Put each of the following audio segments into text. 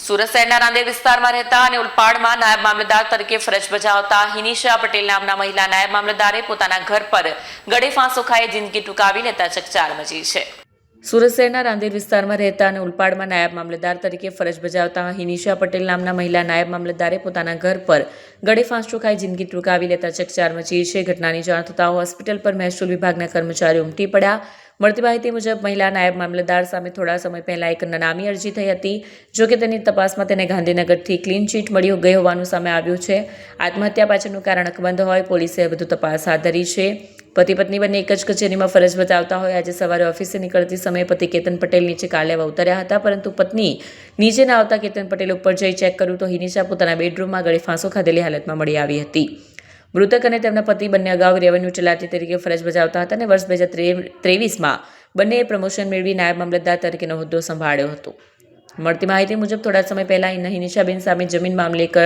સુરત શહેરના રાંદેર વિસ્તારમાં રહેતા અને ઉલપાડમાં નાયબ મામલતદાર તરીકે ફરજ બજાવતા હિનિશા પટેલ નામના મહિલા નાયબ મામલતદારે પોતાના ઘર પર ગળે ફાંસો ખાઈ જિંદગી ટૂંકાવી લેતા ચકચાર મચી છે। સુરત શહેરના રાંદેર વિસ્તારમાં રહેતા અને ઉલપાડમાં નાયબ મામલતદાર તરીકે ફરજ બજાવતા હિનિશા પટેલ નામના મહિલા નાયબ મામલતદારે પોતાના ઘર પર ગળે ફાંસો ખાઈ જિંદગી ટૂંકાવી લેતા ચકચાર મચી છે। ઘટનાની જાણ થતાં હોસ્પિટલ પર મહેસૂલ વિભાગના કર્મચારીઓ ઉમટી પડ્યા। મળતી માહિતી મુજબ મહિલા નાયબ મામલતદાર સામે થોડા સમય પહેલા એક નામી અરજી થઈ હતી, જો કે તેની તપાસમાં તેને ગાંધીનગરથી ક્લીન ચીટ મળી ગઈ હોવાનું સામે આવ્યું છે। આત્મહત્યા પાછળનું કારણ અકબંધ હોય પોલીસે વધુ તપાસ હાથ ધરી છે। પતિ પત્ની બંને એક જ કચેરીમાં ફરજ બજાવતા હોય આજે સવારે ઓફિસે નીકળતી સમયે પતિ કેતન પટેલ નીચે કાર લેવા ઉતર્યા હતા, પરંતુ પત્ની નીચે ના આવતા કેતન પટેલ ઉપર જઈ ચેક કર્યું તો હિનિશા પોતાના બેડરૂમમાં ગળે ફાંસો ખાધેલી હાલતમાં મળી આવી હતી। મૃતક અને તેમના પતિ બંને અગાઉ રેવન્યુ તલાટી તરીકે ફરજ બજાવતા હતા અને વર્ષ 2023માં બંનેએ પ્રમોશન મેળવી નાયબ મામલતદાર તરીકેનો હોદ્દો સંભાળ્યો હતો। મળતી માહિતી મુજબ થોડા સમય પહેલા હિનિશાબેન સામે જમીન મામલે એક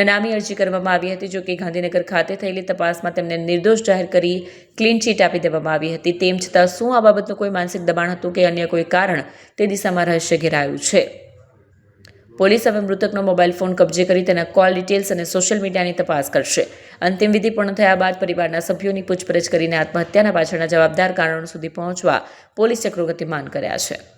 નામી અરજી કરવામાં આવી હતી, જો કે ગાંધીનગર ખાતે થયેલી તપાસમાં તેમને નિર્દોષ જાહેર કરી ક્લીન ચીટ આપી દેવામાં આવી હતી। તેમ છતાં શું આ બાબતનું કોઈ માનસિક દબાણ હતું કે અન્ય કોઈ કારણ તે દિશામાં રહસ્ય ઘેરાયું છે। પોલીસ હવે મૃતકનો મોબાઈલ ફોન કબજે કરી તેના કોલ ડિટેલ્સ અને સોશિયલ મીડિયાની તપાસ કરશે। અંતિમ વિધિ પૂર્ણ થયા બાદ પરિવારના સભ્યોની પૂછપરછ કરીને આત્મહત્યાના પાછળના જવાબદાર કારણો સુધી પહોંચવા પોલીસે ચક્રો ગતિમાન કર્યા છે।